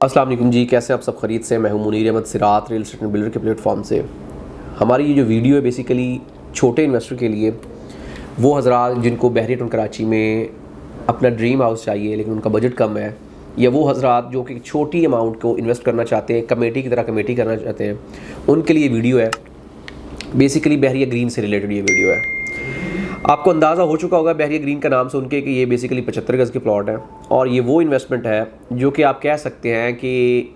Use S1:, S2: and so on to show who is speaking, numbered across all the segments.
S1: अस्सलाम वालेकुम जी, कैसे आप सब खरीद से। मैं हूं मुनीर अहमद सिरात रियल एस्टेट बिल्डर के प्लेटफॉर्म से। हमारी ये जो वीडियो है बेसिकली छोटे इन्वेस्टर के लिए, वो हज़रात जिनको बहरिया टाउन कराची में अपना ड्रीम हाउस चाहिए लेकिन उनका बजट कम है, या वो हज़रात जो कि छोटी अमाउंट को इन्वेस्ट करना चाहते हैं, कमेटी की तरह कमेटी करना चाहते हैं, उनके लिए वीडियो है। बेसिकली बहरिया ग्रीन से रिलेटेड ये वीडियो है। आपको अंदाज़ा हो चुका होगा बहरिया ग्रीन का नाम सुन के कि ये बेसिकली 75 गज़ के प्लॉट है, और ये वो इन्वेस्टमेंट है जो कि आप कह सकते हैं कि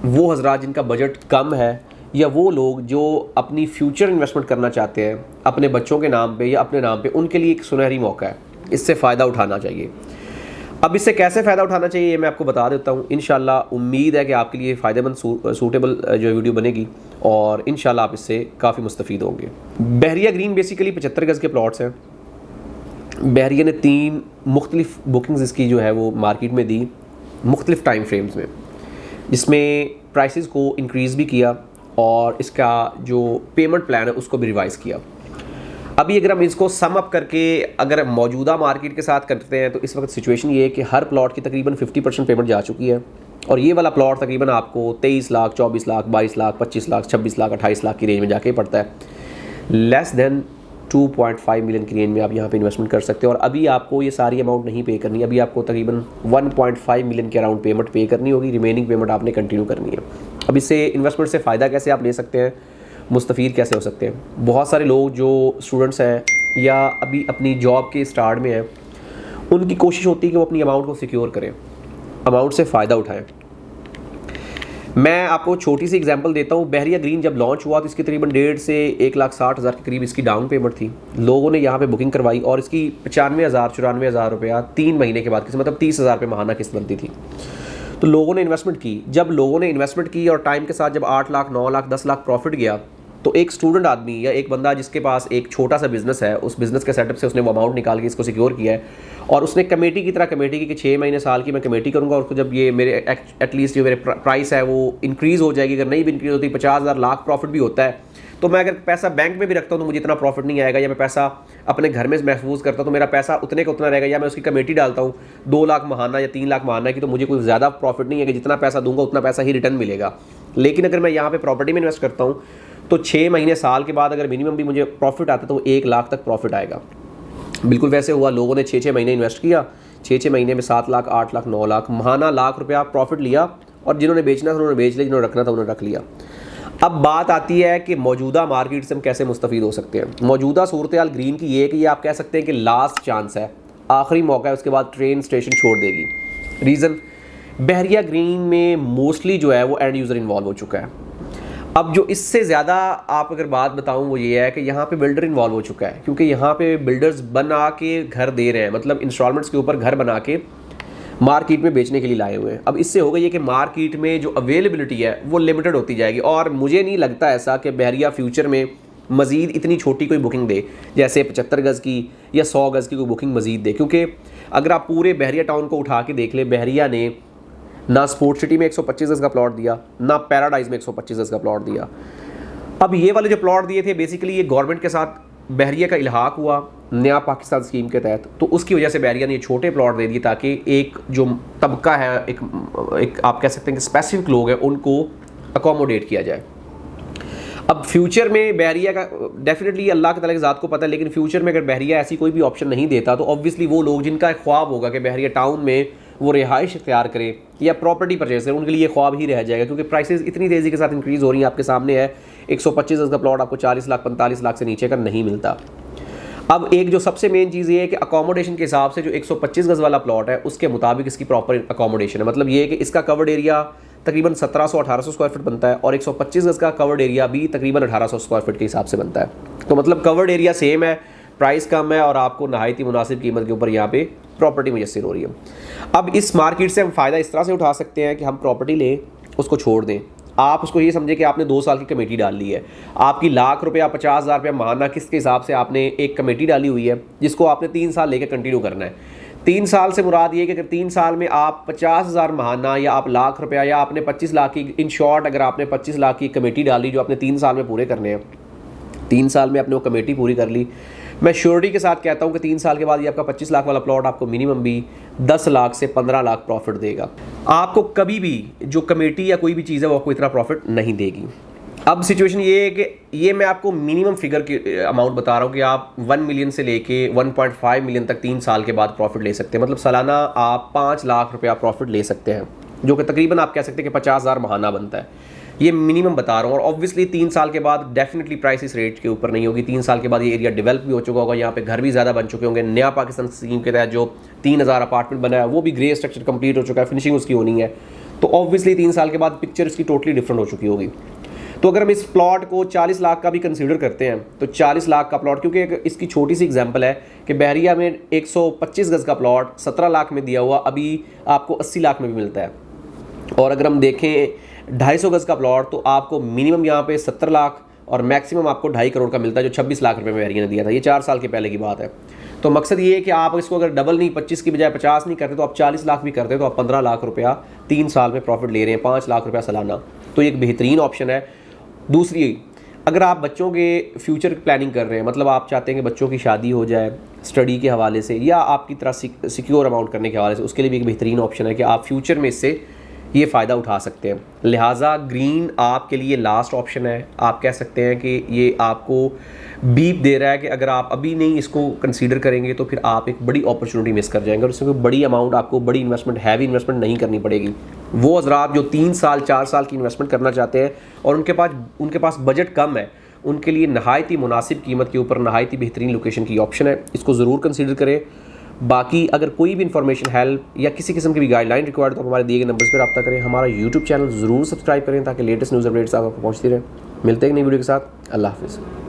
S1: वो हज़रात जिनका बजट कम है, या वो लोग जो अपनी फ्यूचर इन्वेस्टमेंट करना चाहते हैं अपने बच्चों के नाम पे या अपने नाम पे, उनके लिए एक सुनहरी मौका है। इससे फ़ायदा उठाना चाहिए। अब इससे कैसे फ़ायदा उठाना चाहिए ये मैं आपको बता देता हूँ। इंशाल्लाह उम्मीद है कि आपके लिए फ़ायदेमंद सूटेबल जो वीडियो बनेगी, और इंशाल्लाह आप इससे काफ़ी मुस्तफ़ीद होंगे। बहरिया ग्रीन बेसिकली 75 गज़ के प्लॉट्स हैं। बहरिया ने 3 मुख्तलिफ बुकिंग्स इसकी जो है वो मार्केट में दी, मुख्तलिफ टाइम फ्रेम्स में, जिसमें प्राइसेस को इंक्रीज़ भी किया और इसका जो पेमेंट प्लान है उसको भी रिवाइज़ किया। अभी अगर हम इसको सम अप करके अगर मौजूदा मार्केट के साथ करते हैं तो इस वक्त सिचुएशन ये है कि हर प्लॉट की तकरीबन 50% पेमेंट जा चुकी है, और ये वाला प्लॉट तकरीबन आपको 23 लाख, 24 लाख, 22 लाख, 25 लाख, 26 लाख, 28 लाख की रेंज में जाके पड़ता है। लेस देन 2.5 मिलियन की रेंज में आप यहाँ पे इन्वेस्टमेंट कर सकते हो, और अभी आपको ये सारी अमाउंट नहीं पे करनी। अभी आपको तकरीबन 1.5 मिलियन के अराउंड पेमेंट पे करनी होगी, रिमेनिंग पेमेंट आपने कंटिन्यू करनी है। अब इससे इन्वेस्टमेंट से फ़ायदा कैसे आप ले सकते हैं, मुस्तफ़ीद कैसे हो सकते हैं। बहुत सारे लोग जो स्टूडेंट्स हैं या अभी अपनी जॉब के स्टार्ट में हैं, उनकी कोशिश होती है कि वो अपनी अमाउंट को सिक्योर करें, अमाउंट से फ़ायदा उठाएं। मैं आपको छोटी सी एग्जांपल देता हूँ। बहरिया ग्रीन जब लॉन्च हुआ तो इसकी तकरीबन 1.5 से 1,60,000 के करीब इसकी डाउन पेमेंट थी। लोगों ने यहाँ पे बुकिंग करवाई और इसकी 95,000-94,000 रुपया 3 महीने के बाद किस्त, मतलब 30,000 रुपये महाना किस्त बनती थी। तो लोगों ने इन्वेस्टमेंट की। जब लोगों ने इन्वेस्टमेंट की और टाइम के साथ जब 8 लाख, 9 लाख, 10 लाख प्रॉफिट गया, तो एक स्टूडेंट आदमी या एक बंदा जिसके पास एक छोटा सा बिजनेस है, उस बिजनेस के सेटअप से उसने वो अमाउंट निकाल के इसको सिक्योर किया है, और उसने कमेटी की तरह कमेटी की कि 6 महीने साल की मैं कमेटी करूंगा, और उसको जब ये मेरे एटलीस्ट जो मेरे प्राइस है वो इंक्रीज़ हो जाएगी। अगर नहीं भी इंक्रीज़ होती, 50,000 लाख प्रॉफिट भी होता है, तो मैं अगर पैसा बैंक में भी रखता हूँ तो मुझे इतना प्रॉफिट नहीं आएगा, या मैं पैसा अपने घर में महफूज करता हूँ तो मेरा पैसा उतने का उतना रहेगा, या मैं उसकी कमेटी डालता हूँ 2 लाख महाना या 3 लाख महाना की, तो मुझे कोई ज़्यादा प्रॉफिट नहीं है कि जितना पैसा दूंगा उतना पैसा ही रिटर्न मिलेगा। लेकिन अगर मैं यहाँ पे प्रॉपर्टी में इन्वेस्ट करता हूँ तो 6 महीने साल के बाद अगर मिनिमम भी मुझे प्रॉफिट आता है तो वो 1 लाख तक प्रॉफिट आएगा। बिल्कुल वैसे हुआ। लोगों ने 6-6 महीने इन्वेस्ट किया, 6-6 महीने में 7 लाख, 8 लाख, 9 लाख महाना लाख रुपया प्रॉफिट लिया, और जिन्होंने बेचना था उन्होंने बेच लिया, जिन्होंने रखना था उन्होंने रख लिया। अब बात आती है कि मौजूदा मार्केट से हम कैसे मुस्तफ़ीद हो सकते हैं। मौजूदा सूरत हाल ग्रीन की ये कि ये आप कह सकते हैं कि लास्ट चांस है, आखिरी मौका है, उसके बाद ट्रेन स्टेशन छोड़ देगी। रीज़न, बहरिया ग्रीन में मोस्टली जो है वो एंड यूज़र इन्वॉल्व हो चुका है। अब जो इससे ज़्यादा आप अगर बात बताऊं वो ये है कि यहाँ पे बिल्डर इन्वॉल्व हो चुका है, क्योंकि यहाँ पे बिल्डर्स बना के घर दे रहे हैं, मतलब इंस्टॉलमेंट्स के ऊपर घर बना के मार्केट में बेचने के लिए लाए हुए हैं। अब इससे होगा ये कि मार्केट में जो अवेलेबिलिटी है वो लिमिटेड होती जाएगी, और मुझे नहीं लगता ऐसा कि बहरिया फ्यूचर में मज़ीद इतनी छोटी कोई बुकिंग दे, जैसे 75 गज़ की या 100 गज़ की कोई बुकिंग मज़ीद दे। क्योंकि अगर आप पूरे बहरिया टाउन को उठा के देख ले, बहरिया ने ना स्पोर्ट्स सिटी में 125 गज़ का प्लॉट दिया, ना पैराडाइज में 125 गज़ का प्लॉट दिया। अब ये वाले जो प्लॉट दिए थे बेसिकली ये गवर्नमेंट के साथ बहरिया का इल्हाक हुआ नया पाकिस्तान स्कीम के तहत, तो उसकी वजह से बहरिया ने ये छोटे प्लॉट दे दिए ताकि एक जो तबका है, एक आप कह सकते हैं कि स्पेसिफिक लोग हैं, उनको अकोमोडेट किया जाए। अब फ्यूचर में बहरिया का डेफिनेटली अल्लाह के ताला की ज़ात को पता है, लेकिन फ्यूचर में अगर बहरिया ऐसी कोई भी ऑप्शन नहीं देता तो ऑब्वियसली वो लोग जिनका एक ख्वाब होगा कि बहरिया टाउन में वो रिहाइश इख्तियार करे या प्रॉपर्टी परचेज करें, उनके लिए ये ख्वाब ही रह जाएगा, क्योंकि प्राइसेस इतनी तेज़ी के साथ इंक्रीज़ हो रही हैं। आपके सामने है 125 गज़ का प्लॉट आपको 40 लाख 45 लाख से नीचे का नहीं मिलता। अब एक जो सबसे मेन चीज़ ये है कि अकोमोडेशन के हिसाब से जो 125 गज़ वाला प्लॉट है उसके मुताबिक इसकी प्रॉपर अकोमोडेशन है। मतलब ये है कि इसका कवर्ड एरिया तकरीबन 1700-1800 स्क्वायर फीट बनता है, और 125 गज़ का कवर्ड एरिया भी तकरीबन 1800 स्क्वायर फीट के हिसाब से बनता है। तो मतलब कवर्ड एरिया सेम है, प्राइस कम है, और आपको नहायत ही मुनासिब कीमत के ऊपर यहाँ पे प्रॉपर्टी मुयस्सर हो रही है। अब इस मार्केट से हम फ़ायदा इस तरह से उठा सकते हैं कि हम प्रॉपर्टी लें, उसको छोड़ दें। आप उसको ये समझे कि आपने 2 साल की कमेटी डाल ली है, आपकी लाख रुपया 50,000 रुपया महाना किस्त के हिसाब से आपने एक कमेटी डाली हुई है, जिसको आपने 3 साल लेकर कंटिन्यू करना है। 3 साल से मुराद ये कि अगर 3 साल में आप 50,000 महाना या आप लाख रुपया या आपने 25 लाख की, इन शॉर्ट अगर आपने 25 लाख की कमेटी डाली जो आपने 3 साल में पूरे करने हैं, 3 साल में आपने वो कमेटी पूरी कर ली, मैं श्योरिटी के साथ कहता हूँ कि 3 साल के बाद ये आपका 25 लाख वाला प्लॉट आपको मिनिमम भी 10 लाख से 15 लाख प्रॉफिट देगा। आपको कभी भी जो कमेटी या कोई भी चीज़ है वो आपको इतना प्रॉफिट नहीं देगी। अब सिचुएशन ये है कि ये मैं आपको मिनिमम फिगर के अमाउंट बता रहा हूँ कि आप 1 मिलियन से लेके 1.5 मिलियन तक 3 साल के बाद प्रॉफिट ले सकते हैं। मतलब सालाना आप 5 लाख रुपया प्रॉफिट ले सकते हैं, जो कि तकरीबन आप कह सकते हैं कि 50,000 महाना बनता है। ये मिनिमम बता रहा हूँ। और ऑब्वियसली 3 साल के बाद डेफिनेटली प्राइस इस रेट के ऊपर नहीं होगी। 3 साल के बाद ये एरिया डेवलप भी हो चुका होगा, यहाँ पे घर भी ज़्यादा बन चुके होंगे। नया पाकिस्तान स्कीम के तहत जो 3000 अपार्टमेंट बना है वो भी ग्रे स्ट्रक्चर कंप्लीट हो चुका है, फिनिशिंग उसकी होनी है। तो ऑब्वियसली 3 साल के बाद पिक्चर इसकी टोटली डिफरेंट हो चुकी होगी। तो अगर हम इस प्लॉट को 40 लाख का भी कंसीडर करते हैं तो 40 लाख का प्लॉट, क्योंकि इसकी छोटी सी एग्जांपल है कि बहरिया में 125 गज़ का प्लॉट 17 लाख में दिया हुआ अभी आपको 80 लाख में भी मिलता है। और अगर हम देखें 250 गज़ का प्लॉट तो आपको मिनिमम यहाँ पे 70 लाख और मैक्सिमम आपको 2.5 करोड़ का मिलता है, जो 26 लाख रुपए में बहरिया ने दिया था। ये 4 साल के पहले की बात है। तो मकसद ये है कि आप इसको अगर डबल नहीं 25 की बजाय 50 नहीं करते तो आप 40 लाख भी करते तो आप 15 लाख रुपया 3 साल में प्रॉफिट ले रहे हैं, 5 लाख रुपया सालाना। तो एक बेहतरीन ऑप्शन है। दूसरी, अगर आप बच्चों के फ्यूचर प्लानिंग कर रहे हैं, मतलब आप चाहते हैं कि बच्चों की शादी हो जाए स्टडी के हवाले से या आपकी तरह सिक्योर अमाउंट करने के हवाले से, उसके लिए भी एक बेहतरीन ऑप्शन है कि आप फ्यूचर में इससे ये फ़ायदा उठा सकते हैं। लिहाजा ग्रीन आपके लिए लास्ट ऑप्शन है। आप कह सकते हैं कि ये आपको बीप दे रहा है कि अगर आप अभी नहीं इसको कंसीडर करेंगे तो फिर आप एक बड़ी अपॉर्चुनिटी मिस कर जाएंगे और इसमें कोई बड़ी अमाउंट आपको बड़ी इन्वेस्टमेंट, हैवी इन्वेस्टमेंट नहीं करनी पड़ेगी। वो हज़रात जो 3 साल 4 साल की इन्वेस्टमेंट करना चाहते हैं और उनके पास बजट कम है, उनके लिए नहायत ही मुनासिब कीमत के ऊपर नहायत ही बेहतरीन लोकेशन की ऑप्शन है। इसको ज़रूर कंसीडर करें। बाकी अगर कोई भी इन्फॉर्मेशन, हेल्प या किसी किस्म की भी गाइडलाइन रिक्वायर्ड तो हमारे दिए गए नंबर्स पर रब्ता करें। हमारा यूट्यूब चैनल ज़रूर सब्सक्राइब करें ताकि लेटेस्ट न्यूज़ अपडेट्स आपको पहुँचती रहे। मिलते हैं एक नई वीडियो के साथ। अल्लाह हाफ़िज़।